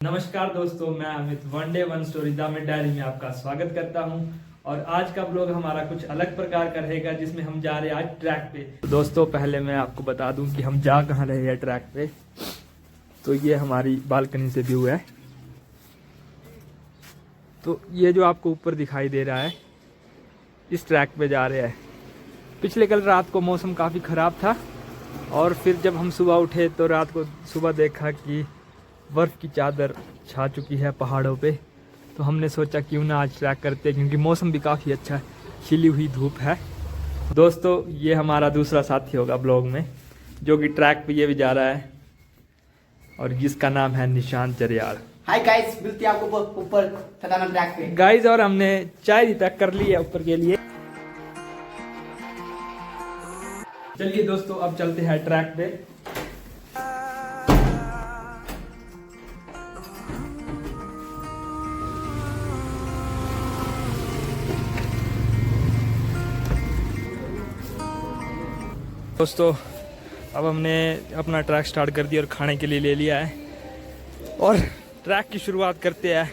नमस्कार दोस्तों, मैं Amit one day one story the mid diary में आपका स्वागत करता हूं। और आज का ब्लॉग हमारा कुछ अलग प्रकार का रहेगा, जिसमें हम जा रहे हैं आज ट्रैक पे। तो दोस्तों, पहले मैं आपको बता दूं कि हम जा कहां रहे हैं ट्रैक पे। तो ये हमारी बालकनी से व्यू है। तो ये जो आपको ऊपर दिखाई दे रहा है, इस ट्रैक पे जा रहे हैं। पिछले कल रात को मौसम काफ़ी ख़राब था, और फिर जब हम सुबह उठे तो रात को सुबह देखा कि बर्फ़ की चादर छा चुकी है पहाड़ों पे। तो हमने सोचा क्यों ना आज ट्रैक करते, क्योंकि मौसम भी काफ़ी अच्छा है, खिली हुई धूप है। दोस्तों, ये हमारा दूसरा साथी होगा ब्लॉग में, जो कि ट्रैक पे ये भी जा रहा है, और जिसका नाम है निशांत चरियाल। हाय गाइस, मिलते हैं आपको ऊपर थकाना ट्रैक पे गाइस। और हमने चाय भी पैक कर ली है ऊपर के लिए। चलिए दोस्तों, अब चलते हैं ट्रैक पे। दोस्तों, अब हमने अपना ट्रैक स्टार्ट कर दिया और खाने के लिए ले लिया है, और ट्रैक की शुरुआत करते हैं,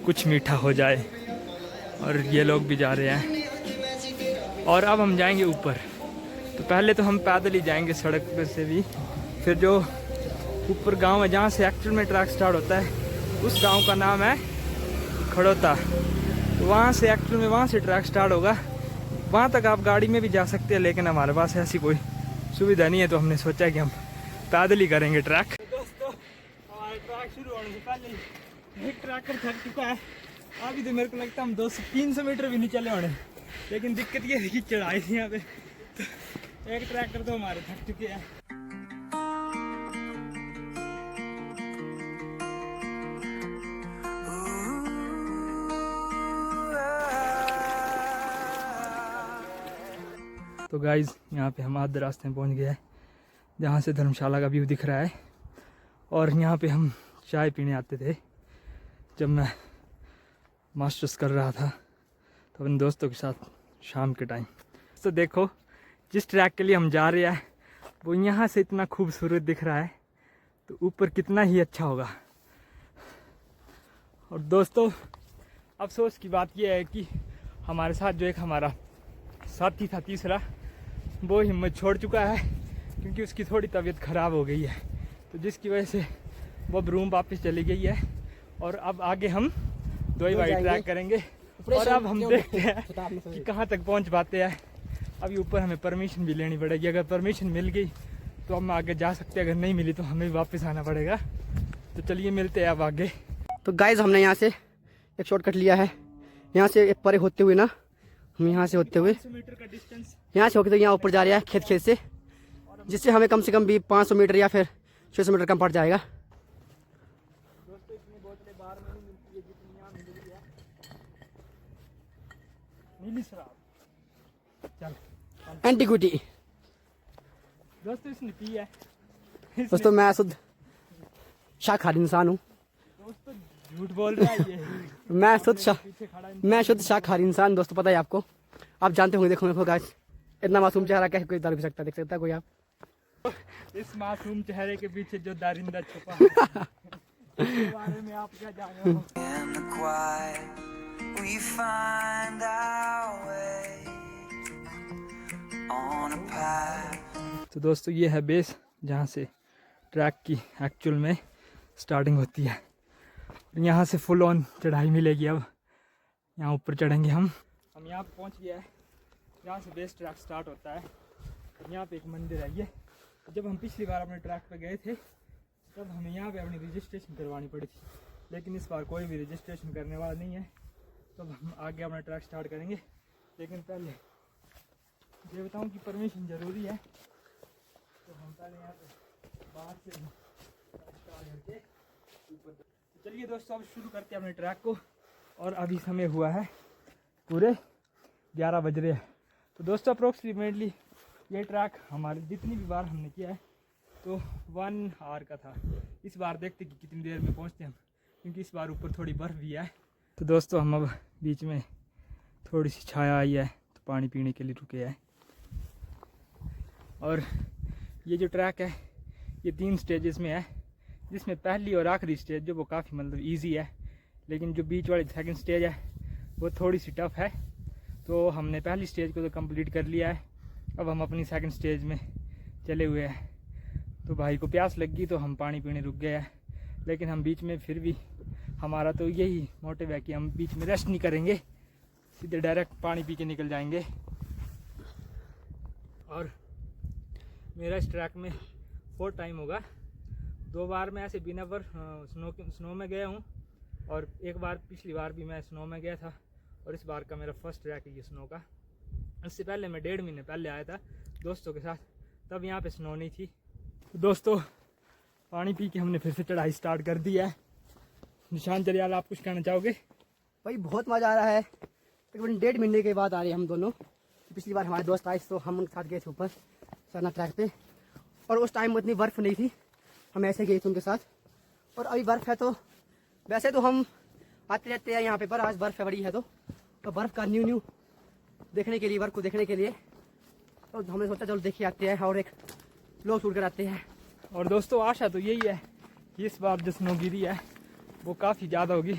कुछ मीठा हो जाए। और ये लोग भी जा रहे हैं, और अब हम जाएंगे ऊपर। तो पहले तो हम पैदल ही जाएंगे सड़क पे से भी, फिर जो ऊपर गांव है जहाँ से एक्चुअल में ट्रैक स्टार्ट होता है, उस गांव का नाम है खड़ोता। तो वहाँ से एक्चुअल में वहाँ से ट्रैक स्टार्ट होगा। वहाँ तक आप गाड़ी में भी जा सकते हैं, लेकिन हमारे पास ऐसी कोई सुविधा नहीं है, तो हमने सोचा कि हम पैदल ही करेंगे ट्रैक। दोस्तों, हमारा ट्रैक शुरू होने से पहले एक ट्रैकर थक चुका है। अभी तो मेरे को लगता है हम 200-300 मीटर भी नहीं चले होने, लेकिन दिक्कत ये है कि चढ़ाई थी यहाँ पे, तो एक ट्रैकर तो हमारे थक चुके हैं। तो गाइज, यहाँ पे हम आधे रास्ते में पहुँच गए हैं, जहाँ से धर्मशाला का व्यू दिख रहा है। और यहाँ पे हम चाय पीने आते थे जब मैं मास्टर्स कर रहा था, तो अपने दोस्तों के साथ शाम के टाइम। तो देखो, जिस ट्रैक के लिए हम जा रहे हैं वो यहाँ से इतना खूबसूरत दिख रहा है, तो ऊपर कितना ही अच्छा होगा। और दोस्तों, अफसोस की बात यह है कि हमारे साथ जो एक हमारा साथी था तीसरा, वो हिम्मत छोड़ चुका है, क्योंकि उसकी थोड़ी तबीयत ख़राब हो गई है, तो जिसकी वजह से वो अब रूम वापस चली गई है। और अब आगे हम दो बाई ट्रैक करेंगे, और अब हम देखते हैं कि कहाँ तक पहुँच पाते हैं। अभी ऊपर हमें परमिशन भी लेनी पड़ेगी। अगर परमिशन मिल गई तो हम आगे जा सकते हैं, अगर नहीं मिली तो हमें वापस आना पड़ेगा। तो चलिए मिलते हैं अब आगे। तो गाइस, हमने यहाँ से एक शॉर्टकट लिया है। यहाँ से एक परे होते हुए ना, हम यहाँ से होते हुए यहाँ से होकर तो यहाँ ऊपर जा रहा है खेत से, जिससे हमें कम से कम भी 500 मीटर या फिर 600 मीटर कम पड़ जाएगा। दोस्तों, इतनी बोतलें बाहर में नहीं मिलती है जितनी यहाँ मिल रही है। नीली शराब, चल एंटीक्विटी। दोस्तों, इसने पी है। दोस्तों, मैं शुद्ध शाकाहारी इंसान हूँ। दोस्तों, झूठ बोल रहा है ये। मैं शुद्ध शाकाहारी इंसान। दोस्तों, पता है आपको, आप जानते होंगे। देखो मेरे गाइस, इतना मासूम चेहरा कैसे कोई दारू पी सकता है? देख सकता है कोई आप? इस मासूम चेहरे के पीछे जो दारिंदा छुपा है, इसके बारे में आप क्या जान रहे हो? तो दोस्तों, ये है बेस, जहाँ से ट्रैक की एक्चुअल में स्टार्टिंग होती है। यहाँ से फुल ऑन चढ़ाई मिलेगी। अब यहाँ ऊपर चढ़ेंगे हम यहाँ पे पहुँच गया है, यहाँ से बेस ट्रैक स्टार्ट होता है। और यहाँ पे एक मंदिर है। ये जब हम पिछली बार अपने ट्रैक पे गए थे, तब हमें यहाँ पे अपनी रजिस्ट्रेशन करवानी पड़ी थी, लेकिन इस बार कोई भी रजिस्ट्रेशन करने वाला नहीं है। तो हम आगे अपना ट्रैक स्टार्ट करेंगे, लेकिन पहले देवताओं की परमिशन ज़रूरी है। तो हम पहले यहाँ पे बाहर से स्टार्ट करके ऊपर। चलिए दोस्तों, अब शुरू करते हैं अपने ट्रैक को। और अभी समय हुआ है पूरे 11 बज रहे हैं। तो दोस्तों, अप्रोक्सीमेटली ये ट्रैक हमारे जितनी भी बार हमने किया है तो 1 आवर का था। इस बार देखते कि कितनी देर में पहुंचते हम, क्योंकि इस बार ऊपर थोड़ी बर्फ़ भी है। तो दोस्तों, हम अब बीच में थोड़ी सी छाया आई है, तो पानी पीने के लिए रुके हैं। और ये जो ट्रैक है ये 3 स्टेजेस में है, जिसमें पहली और आखिरी स्टेज जो वो काफ़ी मतलब ईजी है, लेकिन जो बीच वाली सेकंड स्टेज है वो थोड़ी सी टफ है। तो हमने पहली स्टेज को तो कंप्लीट कर लिया है, अब हम अपनी सेकंड स्टेज में चले हुए हैं। तो भाई को प्यास लग गई तो हम पानी पीने रुक गए हैं, लेकिन हम बीच में फिर भी हमारा तो यही मोटिव है कि हम बीच में रेस्ट नहीं करेंगे, सीधे डायरेक्ट पानी पी के निकल जाएंगे। और मेरा इस ट्रैक में 4th टाइम होगा। 2 बार मैं ऐसे बिना पर स्नो में गया हूँ, और एक बार पिछली बार भी मैं स्नो में गया था, और इस बार का मेरा फर्स्ट ट्रैक है ये स्नो का। इससे पहले मैं 1.5 महीने पहले आया था दोस्तों के साथ, तब यहाँ पे स्नो नहीं थी। तो दोस्तों पानी पी के हमने फिर से चढ़ाई स्टार्ट कर दी है। निशान जरियाल, आप कुछ कहना चाहोगे? भाई बहुत मज़ा आ रहा है, तकरीबन 1.5 महीने के बाद आ रहे हैं हम दोनों। पिछली बार हमारे दोस्त आए तो हम उनके साथ गए थे ऊपर सरना ट्रैक पे, और उस टाइम इतनी बर्फ़ नहीं थी, हम ऐसे गए थे उनके साथ। और अभी बर्फ़ है, तो वैसे तो हम आते रहते हैं यहाँ पे, पर आज बर्फ़ है बड़ी है, तो बर्फ़ का न्यू देखने के लिए, बर्फ़ को देखने के लिए तो हमने सोचा चलो देखिए आते हैं और एक लोग शूट कर आते हैं। और दोस्तों आशा तो यही है कि इस बार जो स्नो गिरी है वो काफ़ी ज़्यादा होगी।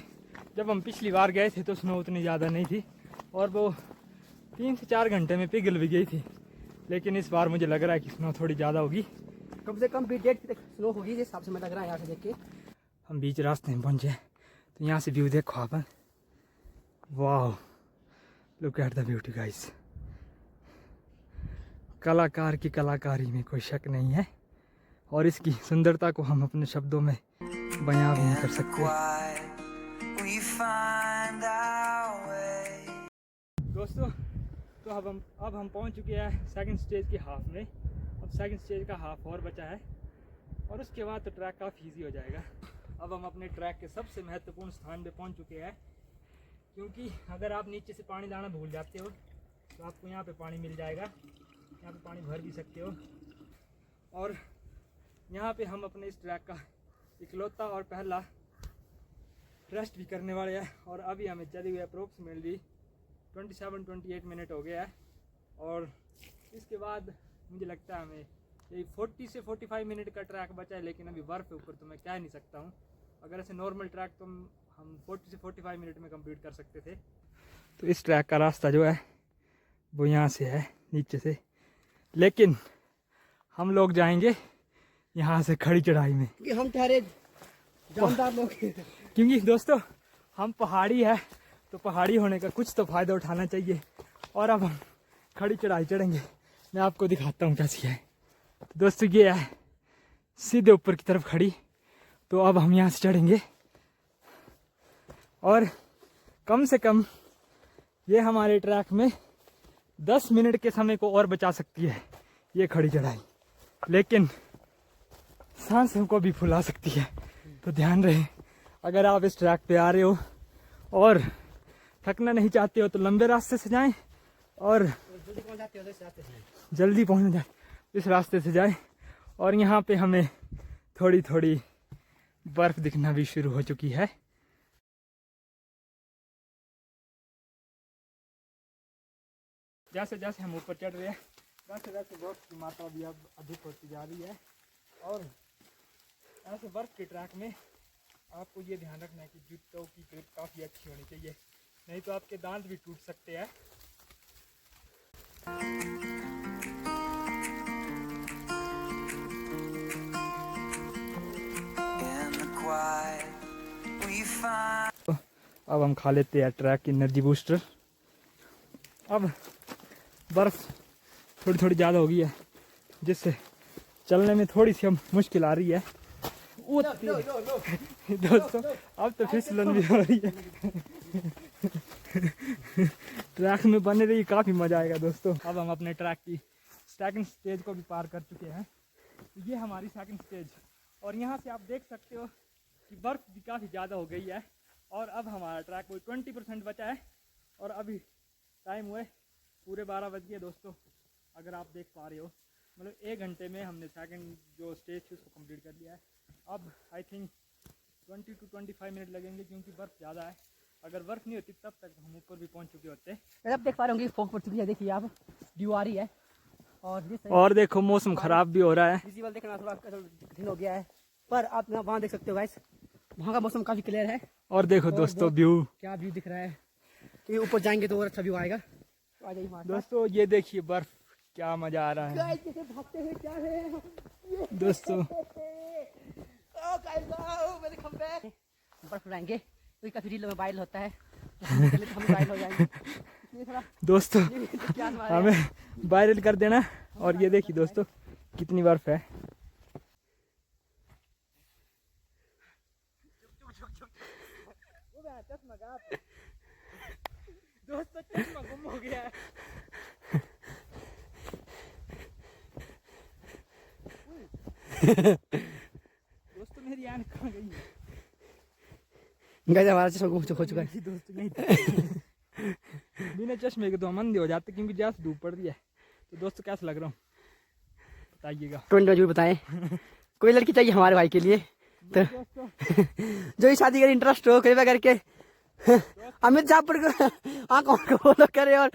जब हम पिछली बार गए थे तो स्नो उतनी ज़्यादा नहीं थी, और वो 3 से 4 घंटे में पिघल भी गई थी, लेकिन इस बार मुझे लग रहा है कि स्नो थोड़ी ज़्यादा होगी, कम से कम 1.5 तक स्नो होगी, जिस हिसाब से मैं लग रहा है यहाँ से देख के। हम बीच रास्ते में पहुँचे, तो यहाँ से व्यू देखो आप। वाह, look at the beauty guys. कलाकार की कलाकारी में कोई शक नहीं है, और इसकी सुंदरता को हम अपने शब्दों में बयां भी नहीं कर सकते। दोस्तों तो अब हम पहुंच चुके हैं सेकंड स्टेज की हाफ में। अब सेकंड स्टेज का हाफ और बचा है, और उसके बाद तो ट्रैक काफ़ी इजी हो जाएगा। अब हम अपने ट्रैक के सबसे महत्वपूर्ण स्थान पे पहुंच चुके हैं, क्योंकि अगर आप नीचे से पानी लाना भूल जाते हो तो आपको यहाँ पे पानी मिल जाएगा, यहाँ पे पानी भर भी सकते हो। और यहाँ पे हम अपने इस ट्रैक का इकलौता और पहला रेस्ट भी करने वाले हैं। और अभी हमें चली हुई अप्रोक्सीमेटली 27-28 मिनट हो गया है, और इसके बाद मुझे लगता है हमें यही 40 से 45 मिनट का ट्रैक बचा है, लेकिन अभी बर्फ़ के ऊपर तो मैं कह नहीं सकता हूँ। अगर ऐसे नॉर्मल ट्रैक तो हम 40 से 45 मिनट में कंप्लीट कर सकते थे। तो इस ट्रैक का रास्ता जो है वो यहाँ से है नीचे से, लेकिन हम लोग जाएंगे यहाँ से खड़ी चढ़ाई में, क्योंकि हम ठहरे जानदार लोग क्योंकि दोस्तों हम पहाड़ी है, तो पहाड़ी होने का कुछ तो फ़ायदा उठाना चाहिए। और अब हम खड़ी चढ़ाई चढ़ेंगे, मैं आपको दिखाता हूँ कैसी है। तो दोस्तों ये है सीधे ऊपर की तरफ खड़ी, तो अब हम यहाँ से चढ़ेंगे, और कम से कम ये हमारे ट्रैक में 10 मिनट के समय को और बचा सकती है ये खड़ी चढ़ाई, लेकिन सांसों को भी फुला सकती है। तो ध्यान रहे, अगर आप इस ट्रैक पे आ रहे हो और थकना नहीं चाहते हो तो लंबे रास्ते से जाएं, और जल्दी पहुंचना जाए इस रास्ते से जाएं। और यहाँ पे हमें थोड़ी थोड़ी बर्फ़ दिखना भी शुरू हो चुकी है। जैसे जैसे हम ऊपर चढ़ रहे हैं वैसे वैसे बर्फ़ की मात्रा भी अब अधिक होती जा रही है, और ऐसे बर्फ़ के ट्रैक में आपको ये ध्यान रखना है कि जूतों की ग्रिप काफ़ी अच्छी होनी चाहिए, नहीं तो आपके दांत भी टूट सकते हैं। अब हम खा लेते हैं ट्रैक की एनर्जी बूस्टर। अब बर्फ़ थोड़ी थोड़ी ज़्यादा हो गई है, जिससे चलने में थोड़ी सी अब मुश्किल आ रही है। दोस्तों अब तो फिसलन भी हो रही है। ट्रैक में बने रही, काफ़ी मज़ा आएगा दोस्तों। अब हम अपने ट्रैक की सेकंड स्टेज को भी पार कर चुके हैं। ये हमारी सेकंड स्टेज, और यहाँ से आप देख सकते हो कि बर्फ़ भी काफ़ी ज़्यादा हो गई है, और अब हमारा ट्रैक कोई 20% बचा है, और अभी टाइम हुए पूरे 12 बज गए दोस्तों। अगर आप देख पा रहे हो, मतलब 1 घंटे में हमने सेकंड जो स्टेज थी उसको कंप्लीट कर लिया है। अब आई थिंक 20 to 25 मिनट लगेंगे, क्योंकि बर्फ़ ज़्यादा है। अगर बर्फ़ नहीं होती तब तक हम ऊपर भी पहुंच चुके होते। अब देख पा रहे होंगे फॉग पड़ चुकी है, देखिए आप ड्यू आ रही है, और देखो मौसम खराब भी हो रहा है। विजुअल देखना थोड़ा कठिन हो गया है, पर आप वहाँ देख सकते हो गाइस, वहाँ का मौसम काफी क्लियर है। और देखो दोस्तों व्यू, क्या व्यू दिख रहा है, तो ऊपर जाएंगे तो और अच्छा व्यू आएगा। तो आ जाइए दोस्तों ये देखिए बर्फ, क्या मजा आ रहा है भागते हुए क्या है दोस्तों। बर्फ उड़ाएंगे तो काफी रील में वायरल होता है, तो हम वायरल हो जाएंगे थोड़ा। दोस्तों हमें वायरल कर देना। और ये देखिए दोस्तों कितनी बर्फ है। दोस्तों चश्मा गुम हो गया है। दोस्तों मेरी आंख कहाँ गई है? गाइस हमारा चश्मा गुम हो चुका है दोस्तों नहीं बिना चश्मे के तो हम अंधे हो जाते, क्योंकि जैसे धूप पड़ रही है। तो दोस्तों कैसा लग रहा हूँ बताइएगा, कमेंट में जरूर बताएं। कोई लड़की चाहिए हमारे भाई के लिए तो जो ही शादी करे इंटरेस्ट हो, कृपया करके अमित झापुर को आंखों को फॉलो करे और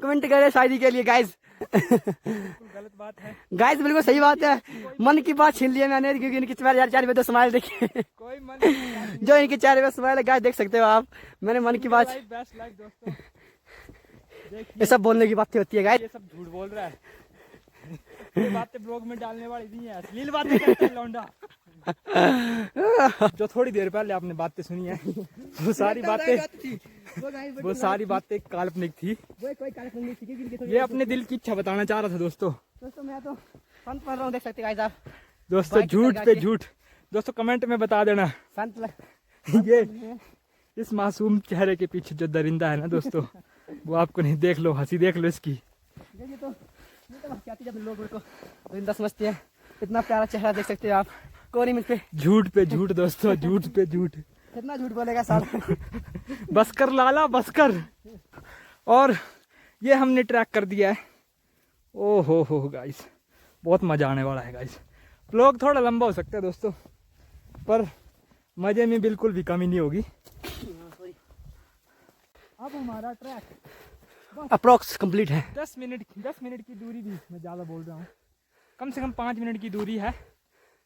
कमेंट करे शादी के लिए। गाइस गलत बात है गाइस, बिल्कुल सही बात है। मन की बात छीन लिया मैंने, क्योंकि इनकी चार पे तो स्माइल देखिए, कोई मन जो इनकी चार पे स्माइल है गाइस, देख सकते हो आप। मैंने मन की बात, बेस्ट लाइक दोस्तों। ये सब बोलने की बातें होती है गाइस, ये सब झूठ बोल रहा है, ये बातें ब्लॉग में डालने वाली नहीं है, अश्लील बातें करता है लौंडा। जो थोड़ी देर पहले आपने बातें सुनी है वो सारी बातें काल्पनिक थी। ये अपने दिल की इच्छा बताना चाह रहा था दोस्तों। मैं तो संत पढ़ रहा हूँ, देख सकते हैं आप दोस्तों, झूठ पे झूठ। दोस्तों कमेंट में बता देना संत ये इस मासूम चेहरे के पीछे जो दरिंदा है ना दोस्तों, वो आपको नहीं, देख लो हंसी, देख लो इसकी। ये तो जब लोग मेरे को दरिंदा समझते हैं। इतना प्यारा चेहरा देख सकते हो आप, कोई नहीं पे झूठ पे झूठ दोस्तों, झूठ पे झूठ। कितना झूठ बोलेगा साला। बस कर लाला बस कर। और ये हमने ट्रैक कर दिया है। ओ हो गाइस, बहुत मजा आने वाला है गाइस। व्लॉग थोड़ा लंबा हो सकता है दोस्तों, पर मजे में बिल्कुल भी कमी नहीं होगी। अब हमारा ट्रैक अप्रोक्स कंप्लीट है। 10 मिनट की दूरी भी मैं ज़्यादा बोल रहा हूँ, कम से कम 5 मिनट की दूरी है।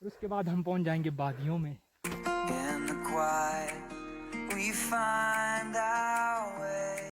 और उसके बाद हम पहुँच जाएंगे वादियों में।